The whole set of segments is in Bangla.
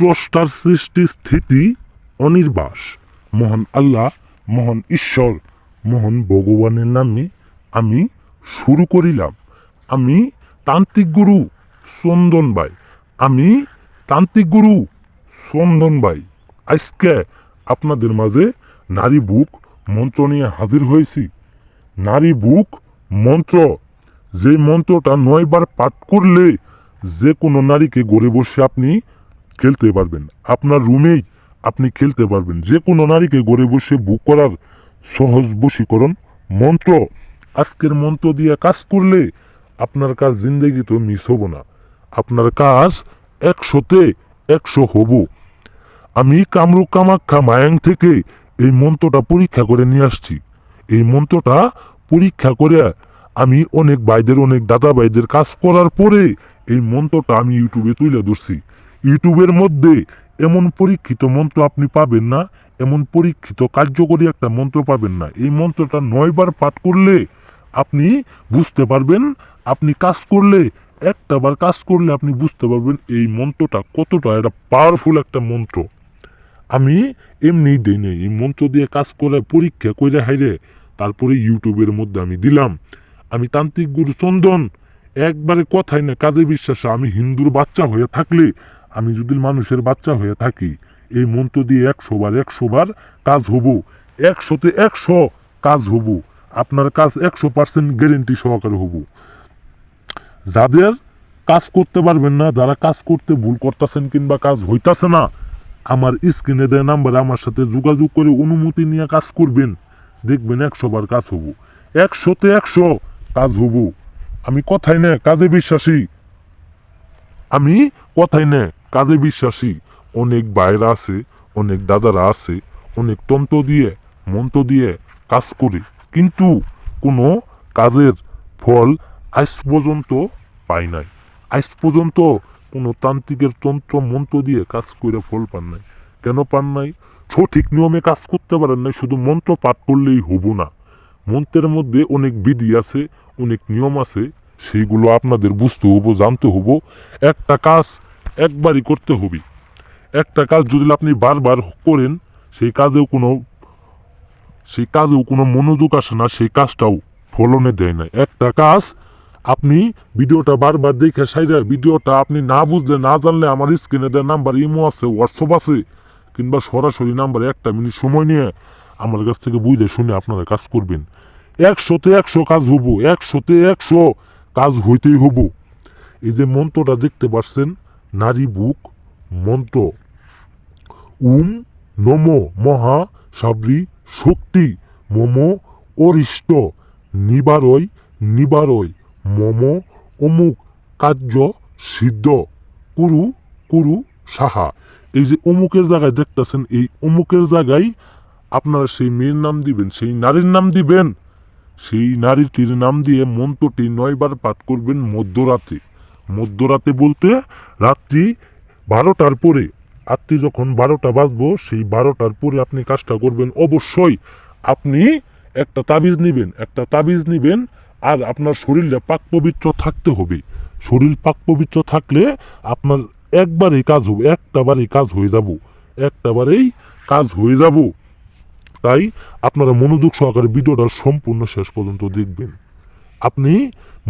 স্রষ্টার সৃষ্টি স্থিতি অনির্বাস মহান আল্লাহ, মহান ঈশ্বর, মহান ভগবানের নামে আমি শুরু করিলাম। আমি তান্ত্রিক গুরু চন্দন ভাই, আমি তান্ত্রিক গুরু চন্দন ভাই আজকে আপনাদের মাঝে নারী বুক মন্ত্র নিয়ে হাজির হয়েছি। নারী বুক মন্ত্র, যে মন্ত্রটা 9 বার পাঠ করলে যে কোনো নারীকে গড়ে বসে আপনি খেলতে পারবেন। আপনার রুমেই আপনি খেলতে পারবেন। যে কোনো নারীকে গড়ে বসে বুক করার সহজ বশীকরণ মন্ত্র। আজকের মন্ত্র দিয়ে কাজ করলে আপনার কাজ জিন্দেগি তো মিস হবো না, আপনার কাজ 100-তে 100 হবো। আমি কামরূপ কামাখ্যা মায়াং থেকে এই মন্ত্রটা পরীক্ষা করে নিয়ে আসছি। এই মন্ত্রটা পরীক্ষা করে আমি অনেক ভাইদের, অনেক দাদা ভাইদের কাজ করার পরে এই মন্ত্রটা আমি ইউটিউবে তুলে ধরছি। ইউটিউবের মধ্যে এমন পরীক্ষিত মন্ত্র আপনি পাবেন না, এমন পরীক্ষিত কার্যকরী একটা মন্ত্র পাবেন না। এই মন্ত্রটা 9 বার পাঠ করলে আপনি বুঝতে পারবেন, আপনি কাজ করলে, একটা বার কাজ করলে আপনি বুঝতে পারবেন এই মন্ত্রটা কতটা একটা পাওয়ারফুল একটা মন্ত্র। আমি এমনি দিই নেই, এই মন্ত্র দিয়ে কাজ করে পরীক্ষা করে হাইরে তারপরে ইউটিউবের মধ্যে আমি দিলাম। আমি তান্ত্রিক গুরু চন্দন, একবারে কথাই না কাজে বিশ্বাসে। আমি হিন্দুর বাচ্চা হয়ে থাকলে, আমি যদি মানুষের বাচ্চা হয়ে থাকি, এই মন্ত্র দিয়ে 100 বার কাজ হব, 100-তে 100 কাজ হব। আপনার কাজ 100% গ্যারেন্টি সহকারে হব। যাদের কাজ করতে পারবেন না, যারা কাজ করতে ভুল করতেছেন কিংবা কাজ হইতাছে না, আমার স্ক্রিনে দেওয়া নাম্বারে আমার সাথে যোগাযোগ করে অনুমতি নিয়ে কাজ করবেন, দেখবেন 100 বার কাজ হব, 100-তে 100 কাজ হব। আমি কথাই না কাজে বিশ্বাসী, আমি কথাই না কাজে বিশ্বাসী। অনেক ভাইরা আছে, অনেক দাদারা আছে, অনেক তন্ত্র দিয়ে মন্ত্র দিয়ে কাজ করে, কিন্তু কোনো কাজের ফল আজ পর্যন্ত পাই নাই। আজ পর্যন্ত কোনো তান্ত্রিকের তন্ত্র মন্ত্র দিয়ে কাজ করে ফল পান নাই। কেন পান নাই? সঠিক নিয়মে কাজ করতে পারেন নাই। শুধু মন্ত্র পাঠ করলেই হবো না, মন্ত্রের মধ্যে অনেক বিধি আছে, অনেক নিয়ম আছে, সেইগুলো আপনাদের বুঝতে হবো, জানতে হবো। একটা কাজ একবারই করতে হবে। একটা কাজ যদি আপনি বারবার করেন, সেই কাজেও কোনো মনোযোগ আসে না, সেই কাজটাও ফলনে দেয় না। একটা কাজ আপনি ভিডিওটা বারবার দেখে সাইডে, ভিডিওটা আপনি না বুঝলে, না জানলে আমার স্ক্রিনে দেওয়া নাম্বার ইমো আছে, হোয়াটসঅ্যাপ আছে, কিংবা সরাসরি নাম্বারে 1 মিনিট সময় নিয়ে আমার কাছ থেকে বুঝে শুনে আপনারা কাজ করবেন। 100-তে 100 কাজ হবো, 100-তে 100 কাজ হইতেই হবো। এই যে মন্ত্রটা দেখতে পাচ্ছেন, নারী বুক মন্ত্র, নমো মহা সাবরি শক্তি মম অরিষ্ট নিবারয় মম অমুক কার্য সিদ্ধ কুরু কুরু সাহা। এই যে অমুকের জায়গায় দেখতেছেন, এই অমুকের জায়গায় আপনারা সেই মেয়ের নাম দিবেন, সেই নারীর নাম দিবেন। সেই নারীটির নাম দিয়ে মন্ত্রটি 9 বার পাঠ করবেন মধ্যরাতে। মধ্যরাতে বলতে রাত্রি 12টার পরে। রাত্রি যখন 12টা বাজবো, সেই 12টার পরে আপনি কাজটা করবেন। অবশ্যই আপনি একটা তাবিজ নিবেন, আর আপনার শরীরে পাক পবিত্র থাকতে হবে। শরীর পাক পবিত্র থাকলে আপনার একবারেই কাজ হবে, একটাবারেই কাজ হয়ে যাব। তাই আপনারা মনোযোগ সহকারে ভিডিওটা সম্পূর্ণ শেষ পর্যন্ত দেখবেন। আপনি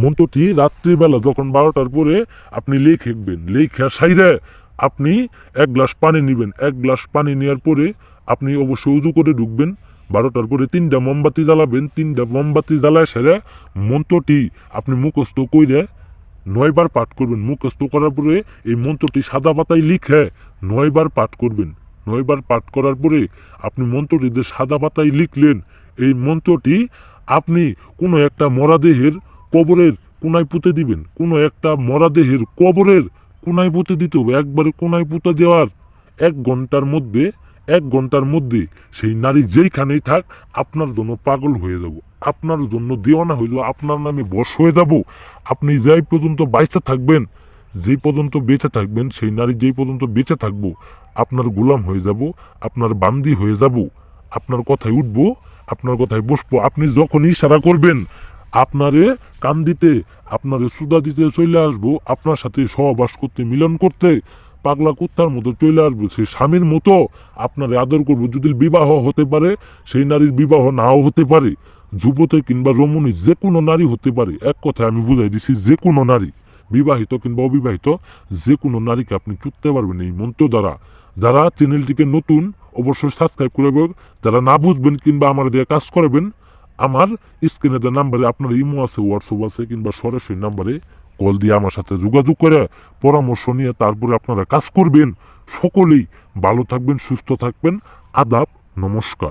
মন্ত্রটি রাত্রিবেলা যখন 12টার পরে আপনি লিখবেন, লিখে সাইরে আপনি 1 গ্লাস পানি নেবেন। 1 গ্লাস পানি নেওয়ার পরে আপনি অবশ্যই উজু করে ঢুকবেন। 12টার পরে 3টা মোমবাতি জ্বালাবেন। 3টা মোমবাতি জ্বালায় সেরে মন্ত্রটি আপনি মুখস্থ কইরে 9 বার পাঠ করবেন। মুখস্থ করার পরে এই মন্ত্রটি সাদা পাতায় লিখে 9 বার পাঠ করবেন। 9 বার পাঠ করার পরে আপনি মন্ত্রটি যে সাদা পাতায় লিখলেন, এই মন্ত্রটি আপনি কোনো একটা মরাদেহের কবরের কোনায় পুঁতে দিবেন। কোনো একটা মরাদেহের কবরের কোনায় পুঁতে দিতে হবে। একবারে কোনায় পুঁতে দেওয়ার 1 ঘন্টার মধ্যে সেই নারী যেইখানেই থাক আপনার জন্য পাগল হয়ে যাব, আপনার জন্য দেওয়ানা হয়ে যাব, আপনার নামে বশ হয়ে যাব। আপনি যেই পর্যন্ত বেঁচে থাকবেন, সেই নারী যেই পর্যন্ত বেঁচে থাকবো, আপনার গোলাম হয়ে যাব, আপনার বান্দি হয়ে যাব, আপনার কথায় উঠবো, আপনার কথায় বসবো। আপনি যখন ইশারা করবেন, আপনারে কান দিতে, আপনারে সুদা দিতে চলে আসবো, আপনার সাথে সহবাস করতে, মিলন করতে, পাগলা কুত্তার মতো চলে আসবে, সে স্বামীর মতো আপনারে আদর করবো। যদি বিবাহ হতে পারে, সেই নারীর বিবাহ নাও হতে পারে, যুবতী কিংবা রমণী যে কোনো নারী হতে পারে। এক কথায় আমি বুঝাই দিছি, যে কোনো নারী, বিবাহিত কিংবা অবিবাহিত, যে কোনো নারীকে আপনি চুদতে পারবেন এই মন্ত্র দ্বারা। যারা চ্যানেলটিকে নতুন, অবশ্যই সাবস্ক্রাইব করবেন। যারা না বুঝবেন কিংবা আমার দিয়ে কাজ করবেন, আমার স্ক্রিনে দেওয়া নাম্বারে আপনার ইমো আছে, হোয়াটসঅ্যাপ আছে, কিংবা সরাসরি নাম্বারে কল দিয়ে আমার সাথে যোগাযোগ করে পরামর্শ নিয়ে তারপরে আপনারা কাজ করবেন। সকলেই ভালো থাকবেন, সুস্থ থাকবেন। আদাব, নমস্কার।